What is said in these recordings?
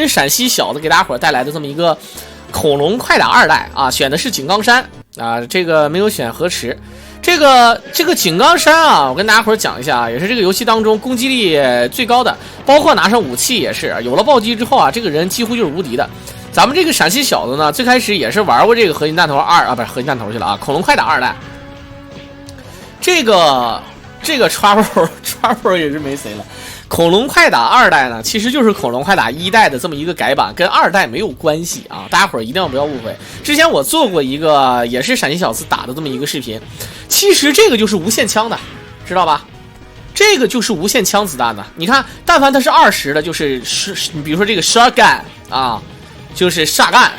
纯陕西小子给大家伙带来的这么一个恐龙快打2代啊，选的是井冈山啊，这个没有选河池。这个井冈山啊，我跟大家伙讲一下啊，也是这个游戏当中攻击力最高的，包括拿上武器也是，有了暴击之后啊，这个人几乎就是无敌的。咱们这个陕西小子呢，最开始也是玩过这个合金弹头2啊，不是合金弹头去了啊，恐龙快打2代。这个 trouble 也是没谁了。恐龙快打2代呢，其实就是恐龙快打1代的这么一个改版，跟2代没有关系啊，大家伙儿一定要不要误会。之前我做过一个也是陕西小子打的这么一个视频，其实这个就是无限枪的，知道吧？这个就是无限枪子弹的。你看，但凡它是20的，就是你比如说这个 shotgun 啊，就是傻干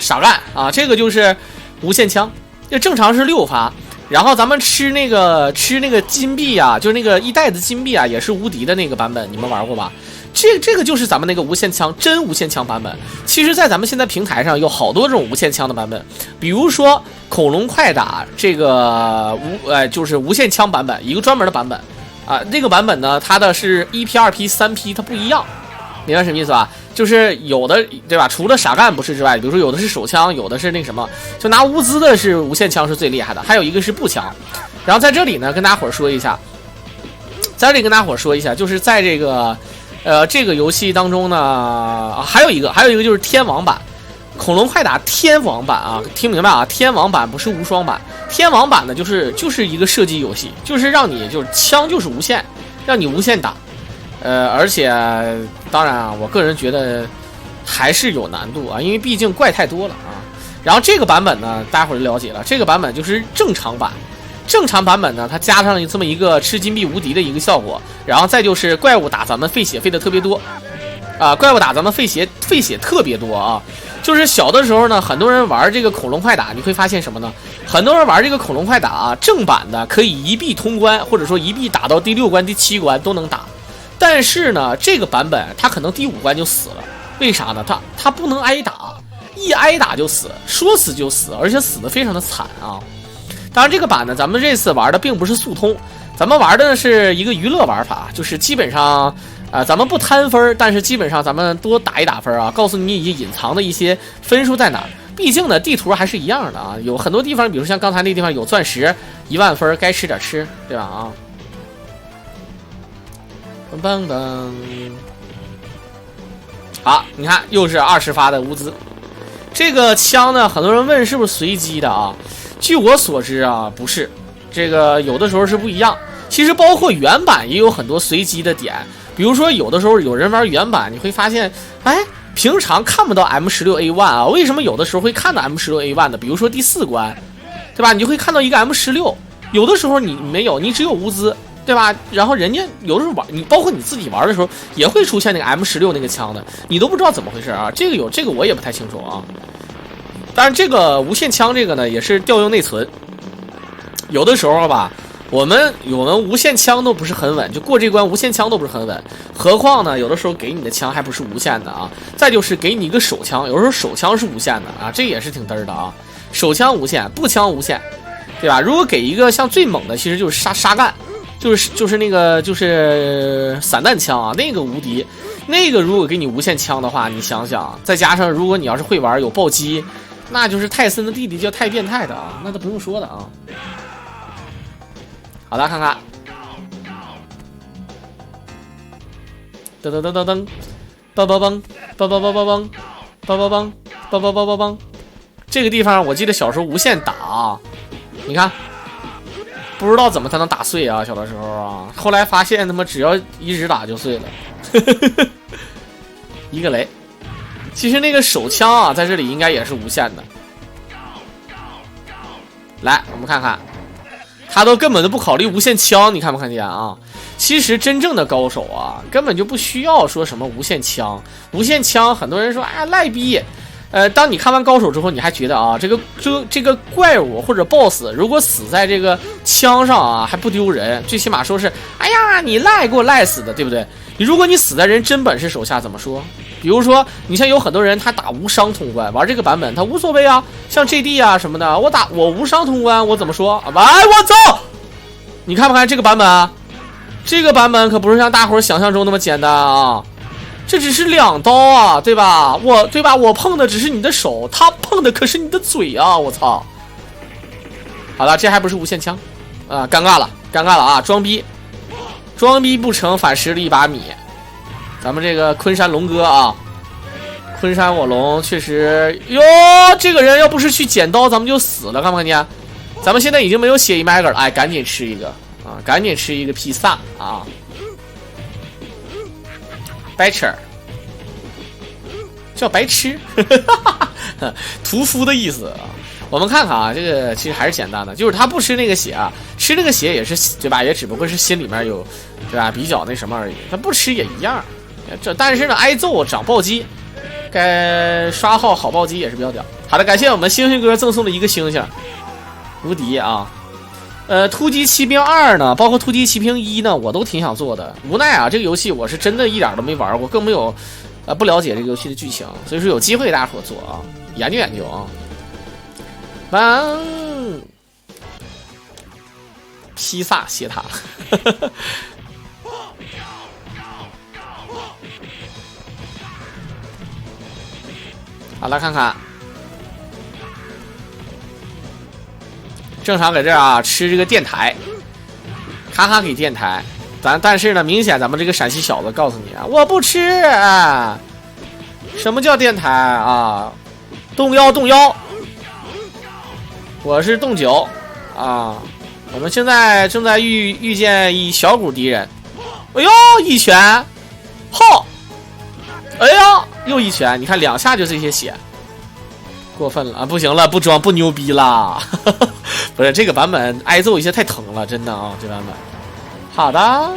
啊，这个就是无限枪，这正常是6发。然后咱们吃那个金币啊，就是那个1代的金币啊，也是无敌的那个版本，你们玩过吧？这个就是咱们那个无限枪，真无限枪版本。其实，在咱们现在平台上有好多这种无限枪的版本，比如说恐龙快打这个就是无限枪版本，一个专门的版本啊。这个版本呢，它的是1P、2P、3P， 它不一样，明白什么意思吧？就是有的对吧？除了傻干不是之外，比如说有的是手枪，有的是那什么，就拿乌兹的是无限枪是最厉害的，还有一个是步枪。然后在这里呢，跟大家伙说一下，就是在这个这个游戏当中呢，还有一个就是天王版，恐龙快打天王版啊，听明白啊？天王版不是无双版，天王版呢就是一个射击游戏，就是让你就是枪就是无限，让你无限打。而且当然啊，我个人觉得还是有难度啊，因为毕竟怪太多了啊。然后这个版本呢，大家伙就了解了，这个版本就是正常版。正常版本呢，它加上这么一个吃金币无敌的一个效果，然后再就是怪物打咱们费血费的特别多啊，怪物打咱们费血特别多啊。就是小的时候呢，很多人玩这个恐龙快打，你会发现什么呢？很多人玩这个恐龙快打啊，正版的可以一币通关，或者说一币打到第6关、第7关都能打。但是呢，这个版本它可能第5关就死了，为啥呢？它不能挨打，一挨打就死，说死就死，而且死得非常的惨啊。当然这个版呢，咱们这次玩的并不是速通，咱们玩的是一个娱乐玩法，就是基本上咱们不贪分，但是基本上咱们多打一打分啊，告诉你隐藏的一些分数在哪。毕竟呢，地图还是一样的啊，有很多地方，比如像刚才那地方有钻石10000分，该吃点吃，对吧啊？噔噔，好，你看又是20发的乌兹。这个枪呢，很多人问是不是随机的啊？据我所知啊，不是，这个有的时候是不一样。其实包括原版也有很多随机的点，比如说有的时候有人玩原版，你会发现，哎，平常看不到 M16A1 啊，为什么有的时候会看到 M16A1 的？比如说第4关，对吧？你就会看到一个 M16，有的时候你没有，你只有乌兹。对吧？然后人家有的时候玩，你包括你自己玩的时候，也会出现那个 M16那个枪的，你都不知道怎么回事啊。这个我也不太清楚啊。当然，这个无限枪这个呢，也是调用内存。有的时候吧，我们无限枪都不是很稳，就过这关无限枪都不是很稳，何况呢，有的时候给你的枪还不是无限的啊。再就是给你一个手枪，有时候手枪是无限的啊，这也是挺嘚儿的啊。手枪无限，步枪无限，对吧？如果给一个像最猛的，其实就是沙干。就是那个就是散弹枪啊，那个无敌，那个如果给你无限枪的话，你想想，再加上如果你要是会玩有暴击，那就是泰森的弟弟叫太变态的啊，那都不用说的啊。好的，看看，噔噔噔噔噔，梆梆梆，梆梆梆梆梆，梆梆梆，梆梆梆梆梆，这个地方我记得小时候无限打啊，你看。不知道怎么才能打碎啊，小的时候啊，后来发现他妈只要一直打就碎了，一个雷。其实那个手枪啊，在这里应该也是无限的。来，我们看看，他都根本都不考虑无限枪，你看不看见啊？其实真正的高手啊，根本就不需要说什么无限枪，无限枪很多人说哎赖逼。当你看完高手之后，你还觉得啊，这个怪物或者 BOSS 如果死在这个枪上啊，还不丢人，最起码说是，哎呀，你赖给我赖死的，对不对？如果你死在人真本事手下，怎么说？比如说，你像有很多人他打无伤通关，玩这个版本他无所谓啊，像 GD 啊什么的，我无伤通关，我怎么说？哎，我走！你看不看这个版本啊？这个版本可不是像大伙想象中那么简单啊！这只是2刀啊，对吧？我碰的只是你的手，他碰的可是你的嘴啊！我操！好了，这还不是无限枪啊，尴尬了啊！装逼不成，反蚀了1把米。咱们这个昆山龙哥啊，昆山我龙确实哟，这个人要不是去捡刀，咱们就死了，看没看见？咱们现在已经没有血一麦个了，哎，赶紧吃一个啊，赶紧吃一个披萨啊！白痴叫白痴，屠夫的意思啊。我们看看啊，这个其实还是简单的，就是他不吃那个血啊，吃那个血也是对吧？也只不过是心里面有对吧比较那什么而已，他不吃也一样。但是呢，挨揍长暴击，该刷号好暴击也是比较屌。好的，感谢我们星星哥赠送的1个星星，无敌啊！突击骑兵2呢，包括突击骑兵1呢，我都挺想做的。无奈啊，这个游戏我是真的一点都没玩过，更没有不了解这个游戏的剧情，所以说有机会大伙做啊，研究研究啊。披萨谢他。好，来看看。正常搁这儿啊吃这个电台，咔咔给电台，但是呢，明显咱们这个陕西小子告诉你啊，我不吃啊！什么叫电台啊？动腰，我是动9啊！我们现在正在遇见一小股敌人，哎呦一拳，吼！哎呀又一拳，你看2下就这些血。过分了啊！不行了，不装不牛逼啦！不是这个版本挨揍一下太疼了，真的啊！这版本好的。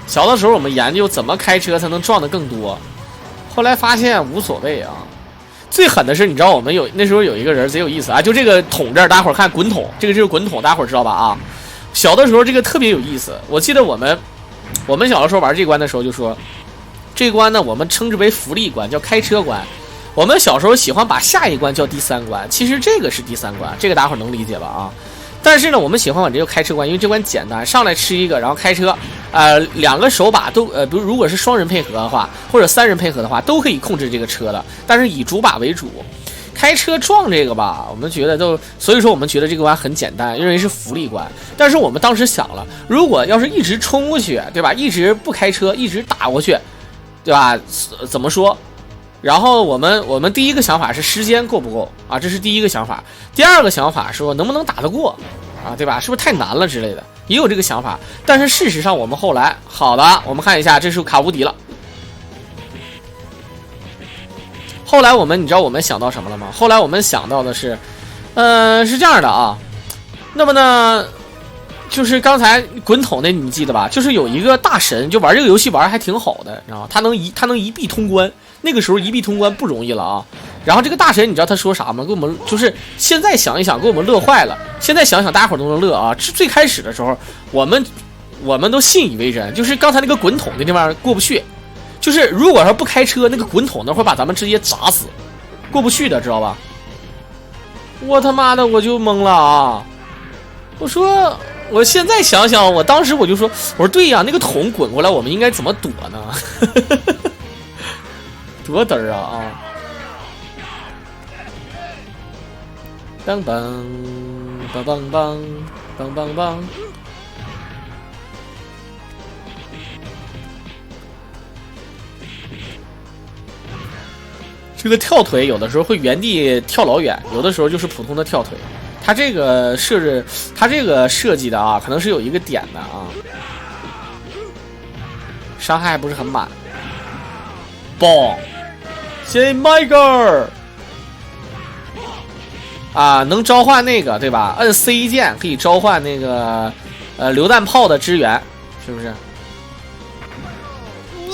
小的时候我们研究怎么开车才能撞得更多，后来发现无所谓啊。最狠的是，你知道我们那时候有一个人贼有意思啊，就这个桶这儿，大伙儿看滚筒，这个就是滚筒，大伙儿知道吧啊？小的时候这个特别有意思，我记得我们小的时候玩这关的时候就说，这关呢我们称之为福利关，叫开车关。我们小时候喜欢把下一关叫第3关，其实这个是第3关，这个大伙儿能理解吧啊？但是呢，我们喜欢玩这个开车关，因为这关简单，上来吃一个，然后开车，2个手把都比如如果是双人配合的话，或者3人配合的话，都可以控制这个车的，但是以主把为主。开车撞这个吧，我们觉得所以说我们觉得这个关很简单，认为是福利关。但是我们当时想了，如果要是一直冲过去，对吧？一直不开车，一直打过去，对吧？怎么说？然后我们第一个想法是时间够不够啊？这是第一个想法。第二个想法说能不能打得过啊？对吧？是不是太难了之类的？也有这个想法。但是事实上我们后来好的，我们看一下，这是卡无敌了。后来你知道我们想到什么了吗？后来我们想到的是，是这样的啊。那么呢，就是刚才滚筒那你记得吧？就是有一个大神，就玩这个游戏玩还挺好的，然后他能一币通关。那个时候一币通关不容易了啊。然后这个大神你知道他说啥吗？给我们就是现在想一想，给我们乐坏了。现在想想大家伙都能乐啊。最开始的时候，我们都信以为真，就是刚才那个滚筒那地方过不去。就是如果说不开车，那个滚筒呢会把咱们直接砸死，过不去的，知道吧？我他妈的我就懵了啊！我现在想想，我当时我就说，我说对呀，那个桶滚过来，我们应该怎么躲呢？多嘚儿啊！梆梆梆梆梆梆梆梆。这个跳腿有的时候会原地跳老远，有的时候就是普通的跳腿。它这个设计的啊，可能是有一个点的啊，伤害还不是很满。嘣，先麦个啊，能召唤那个对吧？摁 C 键可以召唤那个榴弹炮的支援，是不是？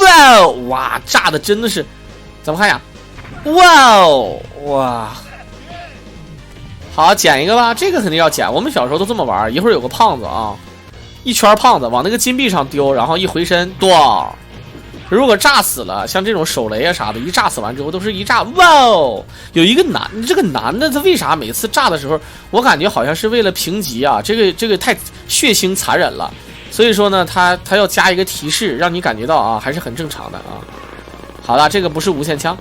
哇哦，哇，炸的真的是，怎么看呀？哇哦，哇！好，捡一个吧，这个肯定要捡。我们小时候都这么玩，一会儿有个胖子啊，一圈胖子往那个金币上丢，然后一回身，咣，如果炸死了，像这种手雷啊啥的，一炸死完之后都是一炸，哇哦！有一个这个男的他为啥每次炸的时候，我感觉好像是为了评级啊，这个太血腥残忍了，所以说呢，他要加一个提示，让你感觉到啊，还是很正常的啊。好了，这个不是无限枪，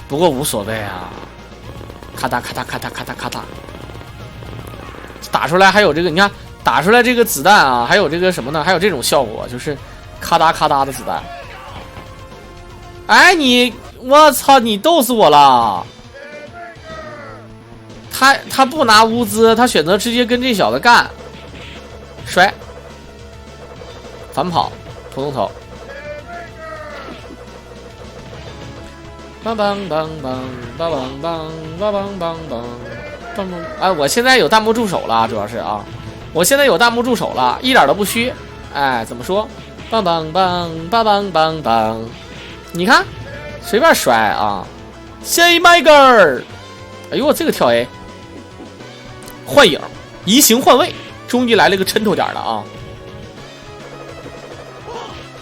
不过无所谓啊，咔嗒咔嗒咔嗒咔嗒咔嗒，打出来还有这个，你看打出来这个子弹啊，还有这个什么呢？还有这种效果，就是咔嗒咔嗒的子弹。哎，我操，你逗死我了！他不拿物资，他选择直接跟这小子干，摔，反跑，普通头。梆梆梆梆梆梆梆梆梆梆梆。哎，我现在有弹幕助手了，主要是啊，我现在有弹幕助手了，一点都不虚。哎，怎么说？梆梆梆梆梆梆梆，你看，随便摔啊 ！Say my girl， 哎呦，我这个跳 A， 幻影，移形换位，终于来了个抻头点的啊！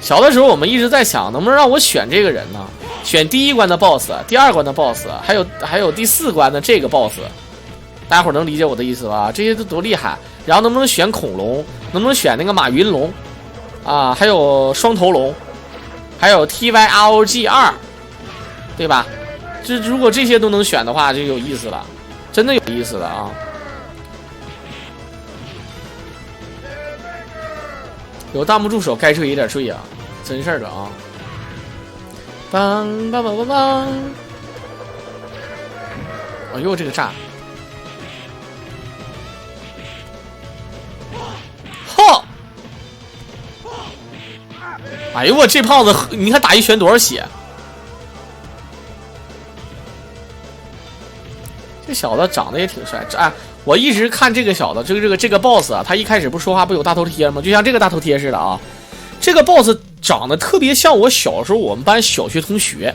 小的时候我们一直在想，能不能让我选这个人呢？选第一关的 BOSS， 第二关的 BOSS， 还有第4关的这个 BOSS， 大家伙能理解我的意思吧？这些都多厉害！然后能不能选恐龙？能不能选那个马云龙？啊，还有双头龙，还有 TYROG2， 对吧？如果这些都能选的话，就有意思了，真的有意思了啊！有弹幕助手该睡一点睡啊，真事儿的啊！梆梆梆梆梆！哎呦，这个炸！呵！哎呦我这胖子，你看打一拳多少血？这小子长得也挺帅。哎，我一直看这个小子，这个 boss 啊，他一开始不说话不有大头贴吗？就像这个大头贴似的啊。这个 boss 长得特别像我小时候我们班小学同学。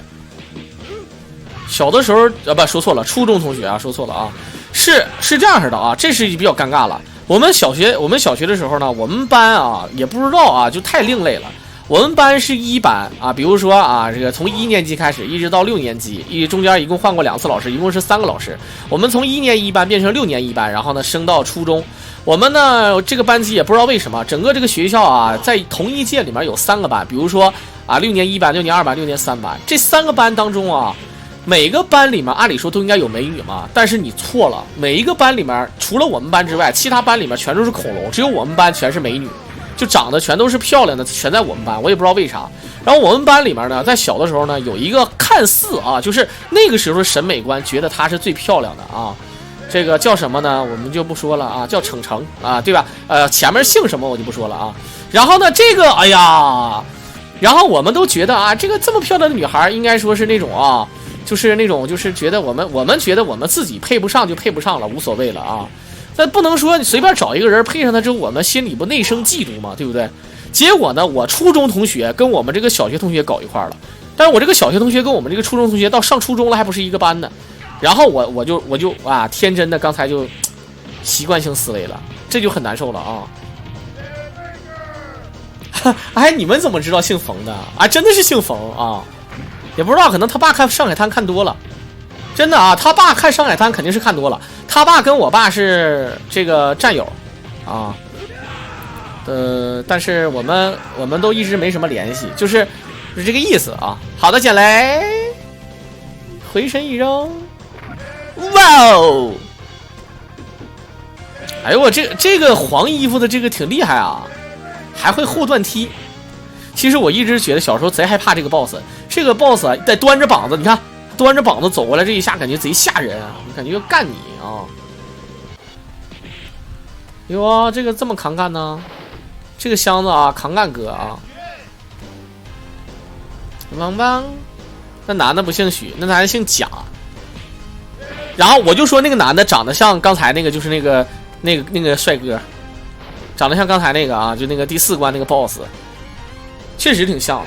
小的时候不说错了，初中同学啊，说错了啊，是这样式的啊，这是比较尴尬了。我们小学的时候呢，我们班啊也不知道啊，就太另类了。我们班是1班啊，比如说啊，这个从1年级开始一直到6年级，中间一共换过2次老师，一共是3个老师。我们从1年1班变成6年1班，然后呢升到初中。我们呢这个班级也不知道为什么，整个这个学校啊，在同一届里面有3个班，比如说啊6年1班、6年2班、6年3班，这3个班当中啊，每个班里面按理说都应该有美女嘛，但是你错了，每一个班里面除了我们班之外，其他班里面全都是恐龙，只有我们班全是美女。就长得全都是漂亮的，全在我们班，我也不知道为啥。然后我们班里面呢，在小的时候呢，有一个看似啊，就是那个时候审美观觉得她是最漂亮的啊，这个叫什么呢？我们就不说了啊，叫程程啊，对吧？前面姓什么我就不说了啊。然后呢，这个哎呀，然后我们都觉得啊，这个这么漂亮的女孩，应该说是那种啊，就是那种就是觉得我们觉得我们自己配不上就配不上了，无所谓了啊。但不能说你随便找一个人配上他之后，我们心里不内生嫉妒吗？对不对？结果呢，我初中同学跟我们这个小学同学搞一块了，但是我这个小学同学跟我们这个初中同学到上初中了还不是一个班的，然后我就啊，天真的刚才就习惯性思维了，这就很难受了啊！哎，你们怎么知道姓冯的啊？真的是姓冯啊！也不知道，可能他爸看《上海滩》看多了。真的啊，他爸看《上海滩》肯定是看多了。他爸跟我爸是这个战友，啊，但是我们都一直没什么联系，就是这个意思啊。好的，捡雷，回身一扔，哇哦！哎呦我这个黄衣服的这个挺厉害啊，还会后段踢。其实我一直觉得小时候贼害怕这个 boss， 这个 boss 啊，得端着膀子，你看。端着膀子走过来，这一下感觉贼吓人啊！感觉要干你啊！哟啊，这个这么扛干呢？这个箱子啊，扛干哥啊！汪汪，那男的不姓许，那男的姓贾。然后我就说那个男的长得像刚才那个，就是那个帅哥，长得像刚才那个啊，就那个第4关那个 boss， 确实挺像的。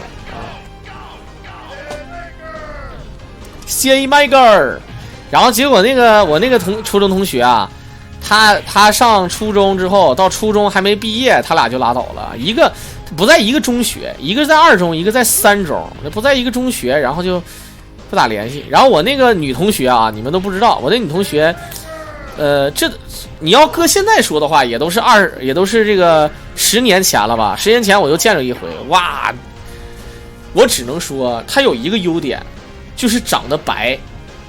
Say my girl， 然后结果那个我那个初中同学啊，他上初中之后，到初中还没毕业，他俩就拉倒了。一个不在一个中学，一个在2中，一个在3中，不在一个中学，然后就不咋联系。然后我那个女同学啊，你们都不知道，我那女同学，这你要搁现在说的话，也都是这个10年前了吧？10年前我就见着一回，哇！我只能说她有一个优点，就是长得白。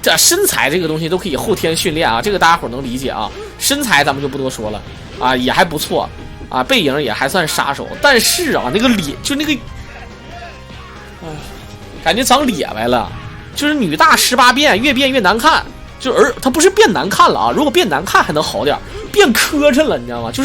这身材这个东西都可以后天训练啊，这个大家伙能理解啊。身材咱们就不多说了啊，也还不错啊，背影也还算杀手。但是啊，那个脸就那个，感觉长咧歪了，就是女大18变，越变越难看。它不是变难看了啊，如果变难看还能好点，变磕碜了，你知道吗？就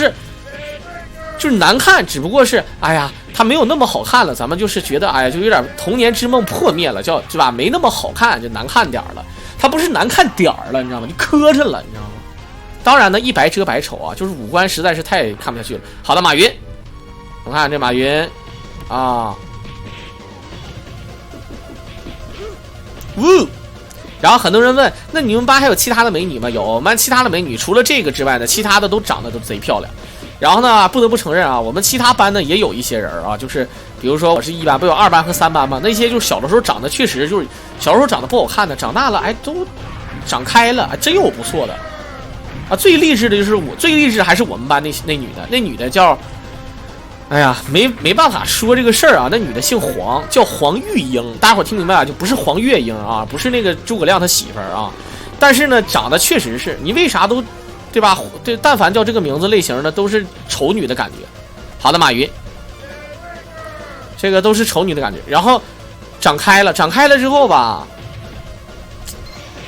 是难看，只不过是哎呀，它没有那么好看了，咱们就是觉得哎呀，就有点童年之梦破灭了，是吧？没那么好看，就难看点了。它不是难看点儿了，你知道吗？就磕碜了，你知道吗？当然呢，一白遮百丑啊，就是五官实在是太看不下去了。好的，马云，我看这马云啊，呜。然后很多人问，那你们班还有其他的美女吗？有，我们班其他的美女除了这个之外呢，其他的都长得都贼漂亮。然后呢，不得不承认啊，我们其他班呢也有一些人啊，就是比如说我是1班，不有2班和3班吗？那些就是小的时候长得确实就是小时候长得不好看的，长大了哎都长开了，真有不错的啊。最励志的就是最励志还是我们班那女的叫，哎呀没办法说这个事儿啊，那女的姓黄，叫黄玉英，大家伙听明白啊，就不是黄月英啊，不是那个诸葛亮他媳妇儿啊，但是呢长得确实是，你为啥都。对吧？这但凡叫这个名字类型的都是丑女的感觉。好的，马云，这个都是丑女的感觉。然后长开了之后吧，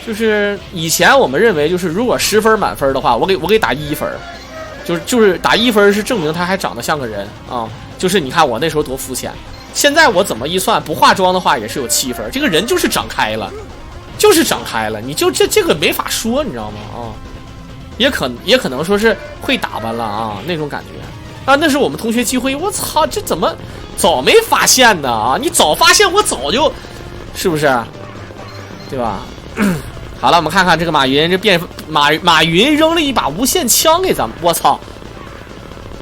就是以前我们认为就是如果10分满分的话，我给打1分，就是打1分是证明他还长得像个人啊。就是你看我那时候多肤浅，现在我怎么一算，不化妆的话也是有7分。这个人就是长开了，你就这个没法说，你知道吗？啊。也可能说是会打扮了啊，那种感觉啊。那是我们同学聚会，我操，这怎么早没发现呢啊？你早发现我早就，是不是？对吧？好了，我们看看这个马云，马云扔了一把无线枪给咱们，我操！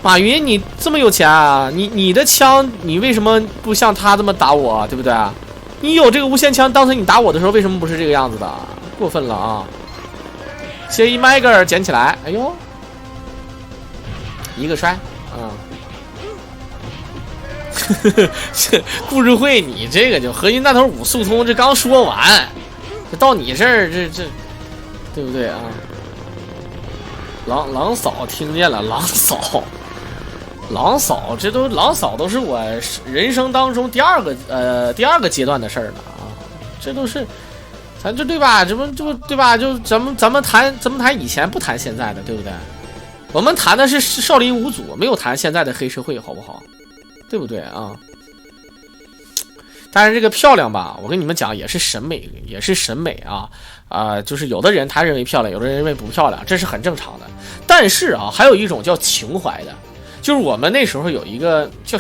马云你这么有钱啊？你的枪你为什么不像他这么打我，对不对？你有这个无线枪，当时你打我的时候为什么不是这个样子的？过分了啊！接一麦克捡起来，哎呦，一个摔啊！故事会你这个就合金弹头5速通，这刚说完，这到你这儿这对不对啊？狼嫂听见了，狼嫂，这狼嫂都是我人生当中第二个阶段的事儿了啊，这都是。咱这对吧？这不对吧？就咱们谈以前，不谈现在的，对不对？我们谈的是少林五祖，没有谈现在的黑社会，好不好？对不对啊？但是这个漂亮吧，我跟你们讲，也是审美啊，就是有的人他认为漂亮，有的人认为不漂亮，这是很正常的。但是啊，还有一种叫情怀的。就是我们那时候有一个叫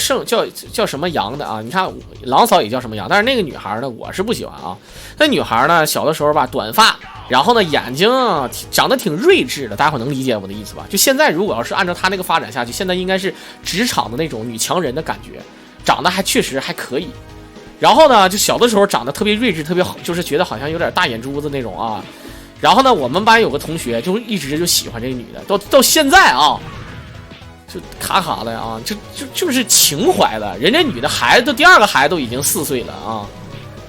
什么杨的啊，你看狼嫂也叫什么杨，但是那个女孩呢，我是不喜欢啊。那女孩呢，小的时候吧，短发，然后呢眼睛长得挺睿智的，大家伙能理解我的意思吧？就现在如果要是按照她那个发展下去，现在应该是职场的那种女强人的感觉，长得还确实还可以。然后呢，就小的时候长得特别睿智，特别好，就是觉得好像有点大眼珠子那种啊。然后呢，我们班有个同学就一直就喜欢这个女的，到现在啊。就卡的啊，就是情怀的，人家女的孩子都第2个孩子都已经4岁了啊，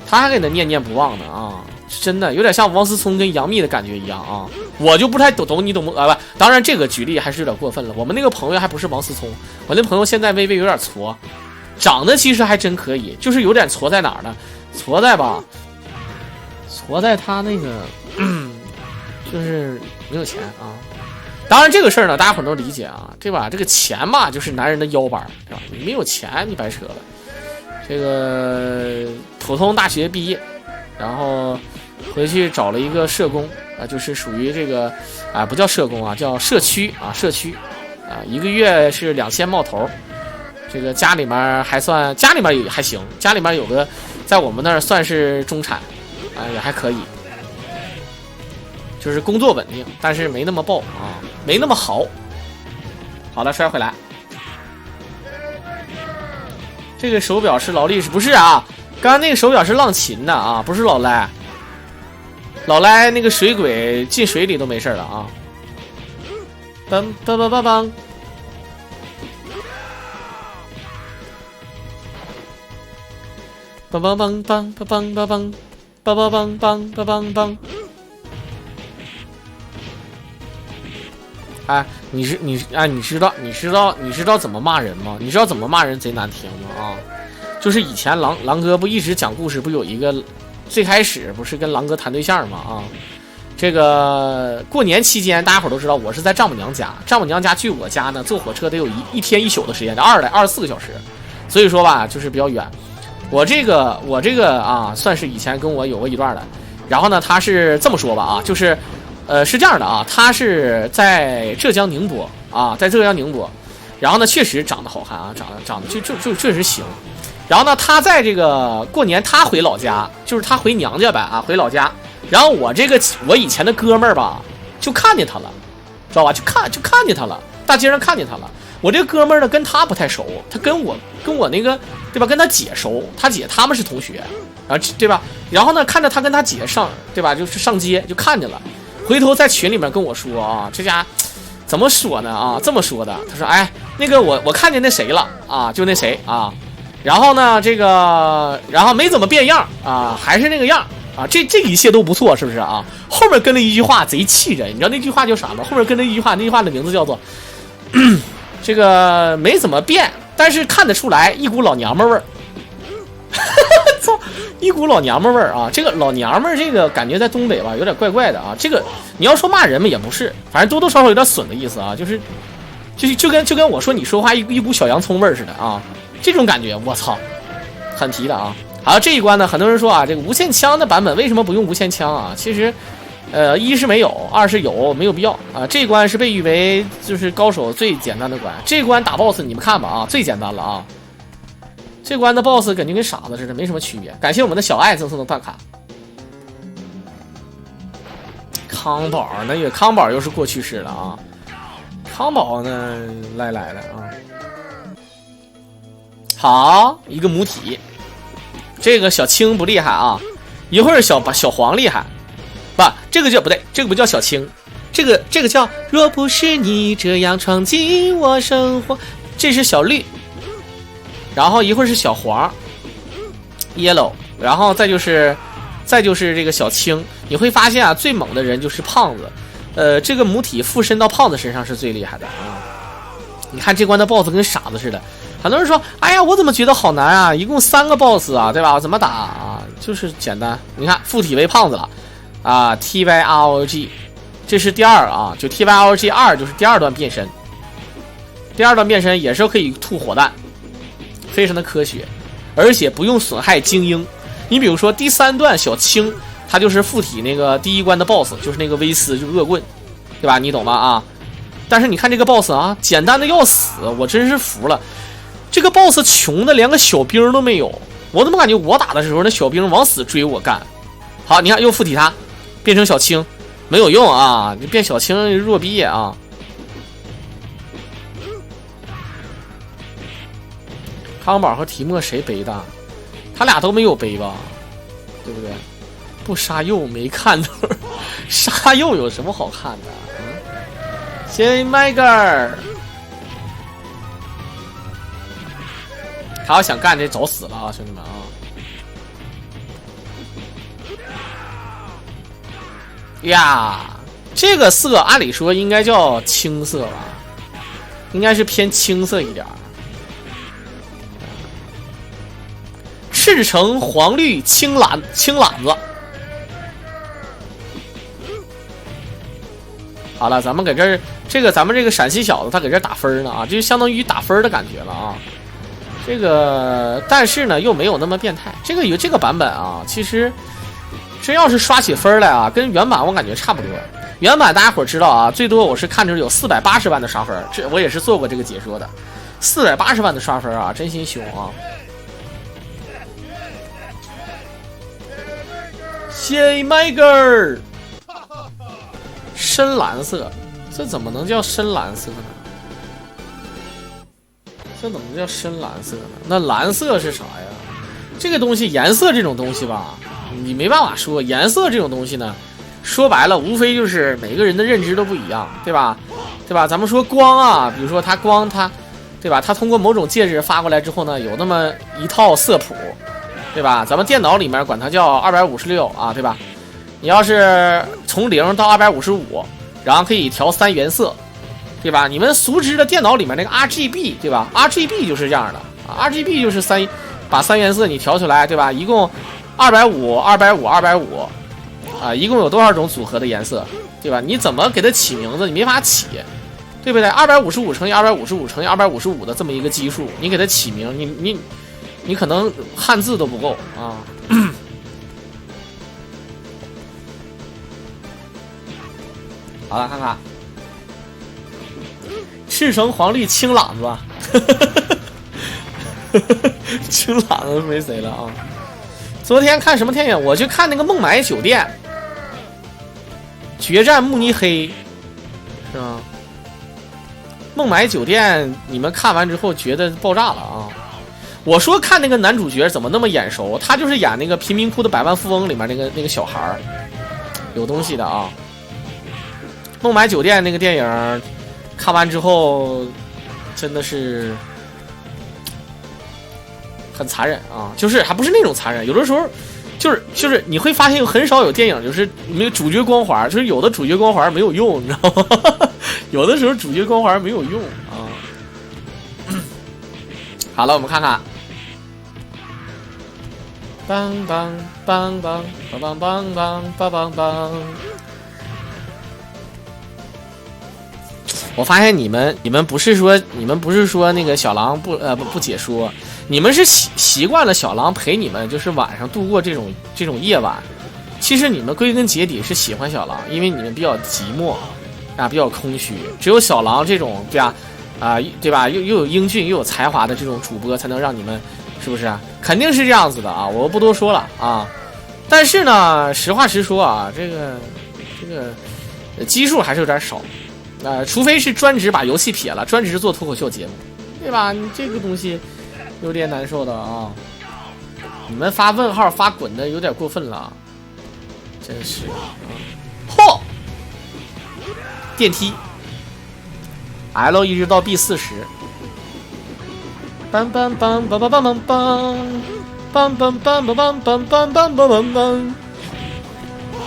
他还给他念念不忘的啊，真的有点像王思聪跟杨幂的感觉一样啊。我就不太懂你懂不啊？不，当然这个举例还是有点过分了。我们那个朋友还不是王思聪，我那朋友现在微微有点矬，长得其实还真可以，就是有点矬在哪儿呢？矬在他那个，就是没有钱啊。当然这个事儿呢，大家很多理解啊，对吧？这个钱嘛，就是男人的腰板，对吧？你没有钱，你白扯了。这个普通大学毕业，然后回去找了一个社工啊，就是属于这个啊，不叫社工啊，叫社区啊，一个月是2000冒头。这个家里面还行，家里面有个在我们那儿算是中产啊，也还可以。就是工作稳定，但是没那么爆啊。没那么好。好的，摔回来。这个手表是劳力士，不是啊？刚刚那个手表是浪琴的啊，不是老赖。老赖那个水鬼进水里都没事了啊。梆梆梆梆梆。梆梆梆梆梆梆梆梆梆梆梆梆梆。哎，你知道怎么骂人吗？你知道怎么骂人贼难听吗？啊，就是以前狼哥不一直讲故事，不有一个最开始不是跟狼哥谈对象吗？啊，这个过年期间大家伙都知道我是在丈母娘家，丈母娘家距我家呢坐火车得有一天一宿的时间，24个小时，所以说吧就是比较远。我这个啊算是以前跟我有过一段的，然后呢他是这么说吧啊，就是是这样的啊，他是在浙江宁波啊，在浙江宁波，然后呢确实长得好看啊，长得就确实行。然后呢他在这个过年他回老家，就是他回娘家呗啊，回老家。然后我以前的哥们儿吧就看见他了，知道吧？就看见他了，大街上看见他了。我这个哥们儿呢跟他不太熟，他跟我那个对吧，跟他姐熟，他姐他们是同学啊，对吧？然后呢看着他跟他姐上对吧，就是上街就看见了。回头在群里面跟我说啊，这家怎么说呢啊？这么说的，他说哎，那个我看见那谁了啊，就那谁啊，然后呢这个然后没怎么变样啊，还是那个样啊，这一切都不错，是不是啊？后面跟了一句话贼气人，你知道那句话叫啥吗？后面跟了一句话，那句话的名字叫做这个没怎么变，但是看得出来一股老娘们味儿。操，一股老娘们味儿啊！这个老娘们儿，这个感觉在东北吧，有点怪怪的啊。这个你要说骂人嘛，也不是，反正多多少少有点损的意思啊。就跟我说你说话一股小洋葱味儿似的啊，这种感觉，我操，很提的啊。好，这一关呢，很多人说啊，这个无限枪的版本为什么不用无限枪啊？其实，一是没有，二是有，没有必要啊。这一关是被誉为就是高手最简单的关，这一关打 BOSS 你们看吧啊，最简单了啊。这关的 BOSS 感觉跟傻子似的，没什么区别。感谢我们的小爱赠送的大卡。康宝那个康宝又是过去式了啊。康宝呢来了啊。好，一个母体。这个小青不厉害啊，一会儿小黄厉害。不，这个叫不对，这个不叫小青，这个叫若不是你这样闯进我生活，这是小绿。然后一会儿是小黄 yellow， 然后再就是这个小青。你会发现啊，最猛的人就是胖子，这个母体附身到胖子身上是最厉害的啊。你看这关的 BOSS 跟傻子似的，很多人说哎呀我怎么觉得好难啊，一共3个 BOSS 啊，对吧？怎么打啊？就是简单。你看附体为胖子了啊 ，TYROG 这是第2啊，就 TYROG 2就是第2段变身，第2段变身也是可以吐火弹，非常的科学，而且不用损害精英。你比如说第3段小青，他就是附体那个第1关的 BOSS， 就是那个威斯，就是恶棍，对吧？你懂吗啊？但是你看这个 BOSS 啊，简单的要死，我真是服了。这个 BOSS 穷的连个小兵都没有，我怎么感觉我打的时候那小兵往死追我干？好，你看又附体他，变成小青，没有用啊！你变小青弱逼啊！康宝和提莫谁背的？他俩都没有背吧？对不对？不杀鼬没看头，杀鼬有什么好看的？谢谢麦格尔。他要想干这早死了啊，兄弟们啊！呀，这个色按理说应该叫青色吧，应该是偏青色一点。赤橙黄绿青蓝子。好了，咱们搁这儿，咱们这个陕西小子他搁这儿打分呢啊，就相当于打分的感觉了啊。这个但是呢又没有那么变态。有这个版本啊，其实真要是刷起分来啊，跟原版我感觉差不多。原版大家伙知道啊，最多我是看着有480万的刷分，这我也是做过这个解说的。480万的刷分啊，真心凶啊！谢麦格尔，深蓝色，这怎么能叫深蓝色呢？这怎么叫深蓝色呢？那蓝色是啥呀？这个东西颜色这种东西吧，你没办法说。颜色这种东西呢，说白了无非就是每个人的认知都不一样，对吧？对吧？咱们说光啊，比如说它光它，对吧？它通过某种介质发过来之后呢，有那么一套色谱，对吧？咱们电脑里面管它叫256啊，对吧？你要是从0到255，然后可以调3原色，对吧？你们熟知的电脑里面那个 RGB， 对吧 ？RGB 就是这样的啊 ，RGB 就是把3原色你调出来，对吧？一共250、250、250啊，一共有多少种组合的颜色，对吧？你怎么给它起名字？你没法起，对不对？255乘以255乘以255的这么一个基数，你给它起名，你可能汉字都不够啊。好了，看看赤橙黄绿青懒子，青懒子没谁了啊！昨天看什么电影？我去看那个《孟买酒店》，决战慕尼黑，是吗？孟买酒店，你们看完之后觉得爆炸了啊！我说看那个男主角怎么那么眼熟？他就是演那个《贫民窟的百万富翁》里面那个小孩儿，有东西的啊！孟买酒店那个电影看完之后真的是很残忍啊，就是还不是那种残忍，有的时候就是你会发现很少有电影就是没有主角光环，就是有的主角光环没有用，你知道吗？有的时候主角光环没有用啊。好了，我们看看梆梆梆梆梆梆梆梆梆梆梆。我发现你们不是说那个小狼不解说，你们是习惯了小狼陪你们就是晚上度过这种夜晚。其实你们归根结底是喜欢小狼，因为你们比较寂寞啊，比较空虚。只有小狼这种对吧对吧又有英俊又有才华的这种主播才能让你们，是不是啊？肯定是这样子的啊，我不多说了啊。但是呢，实话实说啊，这个基数还是有点少。除非是专职把游戏撇了，专职做脱口秀节目，对吧？你这个东西有点难受的啊！你们发问号发滚的有点过分了，真是嚯！电梯 L 一直到 B40，梆梆梆梆梆梆梆梆梆梆梆梆梆梆梆梆梆梆，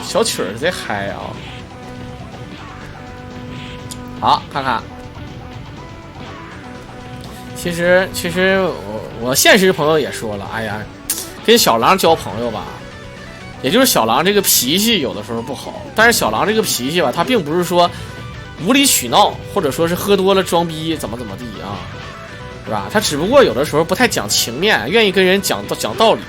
小曲儿贼嗨啊！好，看看。其实我现实朋友也说了，哎呀，跟小狼交朋友吧，也就是小狼这个脾气有的时候不好，但是小狼这个脾气吧，他并不是说无理取闹，或者说是喝多了装逼怎么地啊，是吧？他只不过有的时候不太讲情面，愿意跟人讲道理。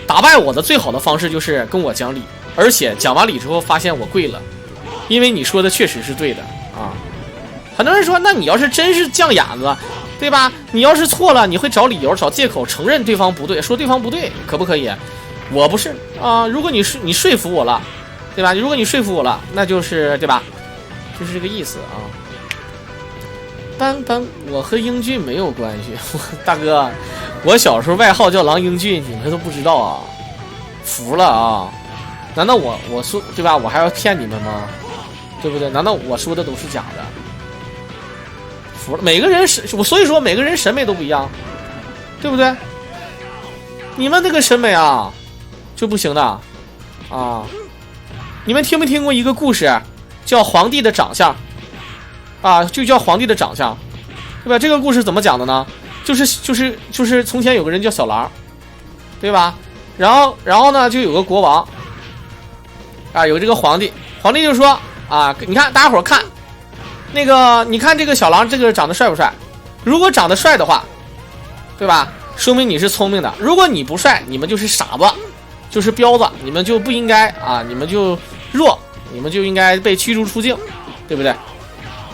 打败我的最好的方式就是跟我讲理，而且讲完理之后发现我跪了，因为你说的确实是对的。啊，很多人说，那你要是真是犟眼子，对吧？你要是错了，你会找理由、找借口，承认对方不对，说对方不对，可不可以？我不是啊，如果你说服我了，对吧？如果你说服我了，那就是对吧？就是这个意思啊。当我和英俊没有关系，大哥，我小时候外号叫狼英俊，你们都不知道啊？服了啊！难道我说对吧？我还要骗你们吗？对不对？难道我说的都是假的？服了，每个人所以说每个人审美都不一样，对不对？你们这个审美啊，就不行的啊！你们听没听过一个故事，叫皇帝的长相啊？就叫皇帝的长相，对吧？这个故事怎么讲的呢？就是从前有个人叫小狼，对吧？然后呢，就有个国王啊，有这个皇帝就说。啊，你看，大家伙看，那个，你看这个小狼，这个长得帅不帅？如果长得帅的话，对吧？说明你是聪明的。如果你不帅，你们就是傻子，就是彪子，你们就不应该啊，你们就弱，你们就应该被驱逐出境，对不对？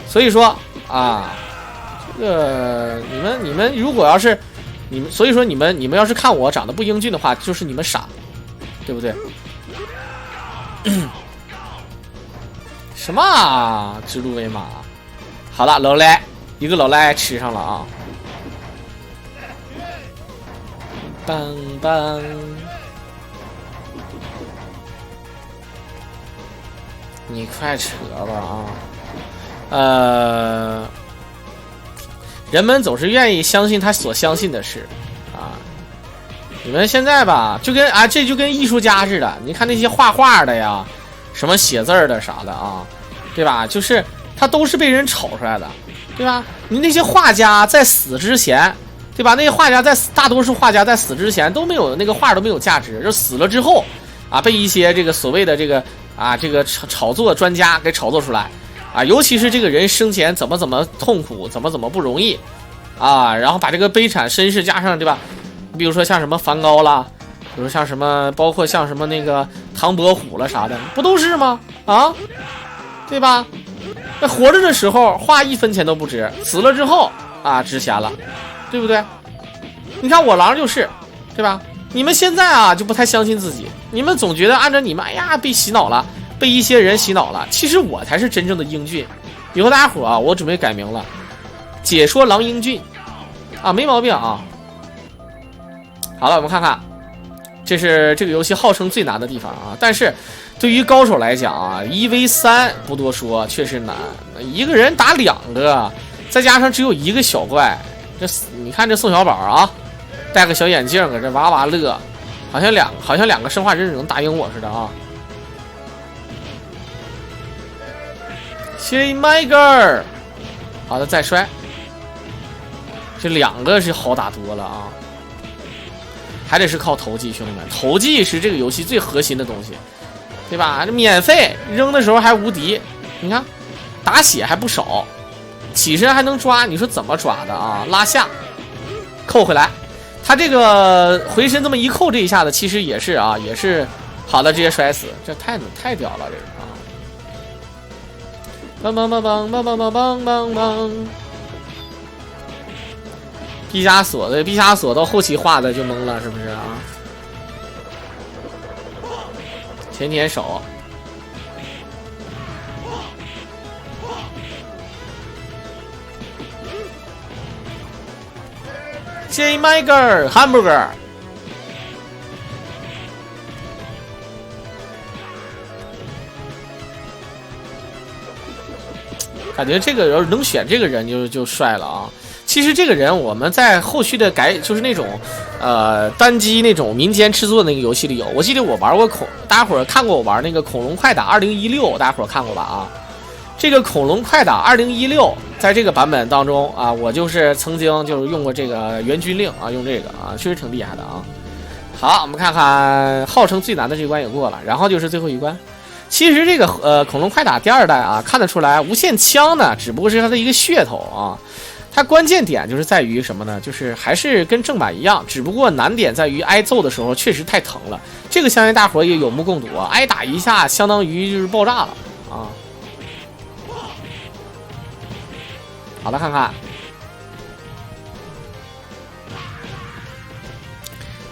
所以说啊，这个你们如果要是所以说你们要是看我长得不英俊的话，就是你们傻，对不对？什么啊？指鹿为马。好了，老赖一个老赖吃上了啊！梆梆，你快扯吧啊！人们总是愿意相信他所相信的事啊。你们现在吧，就跟这就跟艺术家似的，你看那些画画的呀，什么写字的啥的啊，对吧？就是他都是被人炒出来的，对吧？你那些画家在死之前，对吧？那些画家大多数画家在死之前都没有那个画都没有价值，就死了之后啊，被一些这个所谓的这个炒作专家给炒作出来啊，尤其是这个人生前怎么痛苦，怎么不容易啊，然后把这个悲惨身世加上，对吧？比如说像什么梵高啦，比如像什么，包括像什么那个唐伯虎了啥的，不都是吗？啊，对吧？那活着的时候花1分钱都不值，死了之后啊值钱了，对不对？你看我郎就是，对吧？你们现在啊就不太相信自己，你们总觉得按照你们，哎呀被洗脑了，被一些人洗脑了。其实我才是真正的英俊。以后大家伙啊，我准备改名了，解说郎英俊啊，没毛病啊。好了，我们看看，这是这个游戏号称最难的地方啊。但是对于高手来讲啊，1v3不多说，确实难。一个人打2个，再加上只有1个小怪，这你看这宋小宝啊，戴个小眼镜搁这哇哇乐，好像两个生化忍者能打赢我似的啊。She my girl， 好的，再摔，这2个是好打多了啊。还得是靠投技，兄弟们，投技是这个游戏最核心的东西，对吧？免费扔的时候还无敌，你看打血还不少，起身还能抓，你说怎么抓的啊？拉下扣回来，他这个回身这么一扣，这一下子其实也是啊，也是好的，直接摔死，这太屌了，这个啊！梆梆梆梆梆梆梆梆梆梆。毕加索到后期画的就懵了，是不是啊？前田手，J Miger Hamburger， 感觉这个能选这个人就帅了啊！其实这个人我们在后续的就是那种单机那种民间制作的那个游戏里有，我记得我玩过大家伙看过我玩那个恐龙快打2016，大家伙看过吧啊？这个恐龙快打2016在这个版本当中啊，我就是曾经就是用过这个援军令啊，用这个啊，确实挺厉害的啊。好，我们看看号称最难的这关也过了，然后就是最后一关。其实这个恐龙快打第2代啊，看得出来无限枪呢只不过是它的一个噱头啊。它关键点就是在于什么呢？就是还是跟正版一样，只不过难点在于挨揍的时候确实太疼了。这个相信大伙也有目共睹啊，挨打一下相当于就是爆炸了啊。好了，看看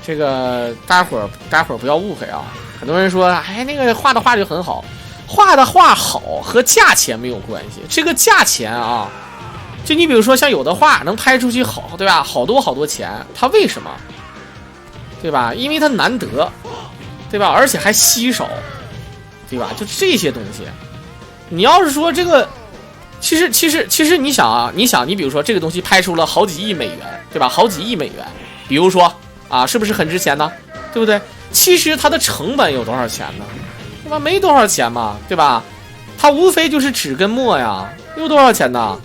这个，大家伙不要误会啊。很多人说，哎，那个画的画就很好，画的画好和价钱没有关系。这个价钱啊。就你比如说像有的画能拍出去好，对吧？好多钱，它为什么？对吧？因为它难得，对吧？而且还稀少，对吧？就这些东西，你要是说这个，其实你想啊，你比如说这个东西拍出了好几亿美元，对吧？好几亿美元，比如说啊，是不是很值钱呢？对不对？其实它的成本有多少钱呢？对吧？没多少钱嘛，对吧？它无非就是纸跟墨呀，有多少钱呢？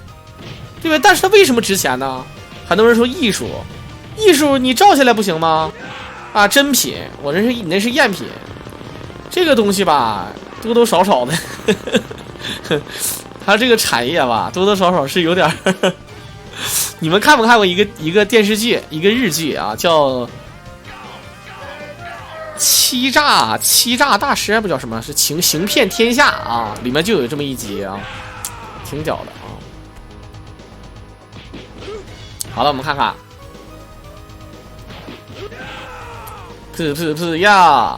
对吧？但是它为什么值钱呢？很多人说艺术你照下来不行吗？啊，真品，你那是赝品，这个东西吧，多多少少的，它这个产业吧，多多少少是有点你们看没看过一个电视剧，一个日剧啊，叫《欺诈大师》，不叫什么，是行骗天下啊，里面就有这么一集啊，挺屌的。好了，我们看看，呀！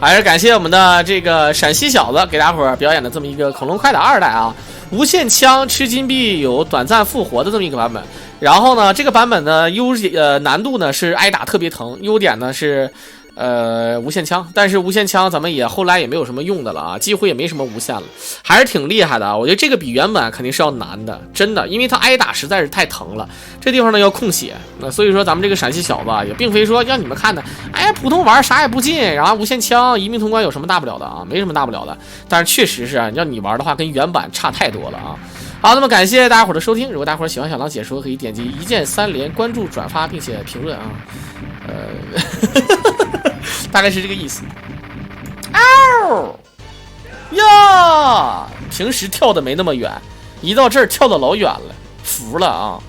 还是感谢我们的这个陕西小子给大伙儿表演的这么一个恐龙快打2代啊，无限枪吃金币有短暂复活的这么一个版本。然后呢，这个版本呢难度呢是挨打特别疼，优点呢是无限枪，但是无限枪咱们也后来也没有什么用的了啊，几乎也没什么无限了，还是挺厉害的啊。我觉得这个比原版肯定是要难的，真的，因为它挨打实在是太疼了。这地方呢要控血，那所以说咱们这个陕西小子也并非说让你们看的，哎呀普通玩啥也不进，然后无限枪一命通关有什么大不了的啊？没什么大不了的，但是确实是啊，让你玩的话跟原版差太多了啊。好，那么感谢大家伙的收听，如果大家伙喜欢小狼解说，可以点击一键3连关注、转发并且评论啊。大概是这个意思。嗷呀！平时跳的没那么远，一到这儿跳的老远了，服了啊！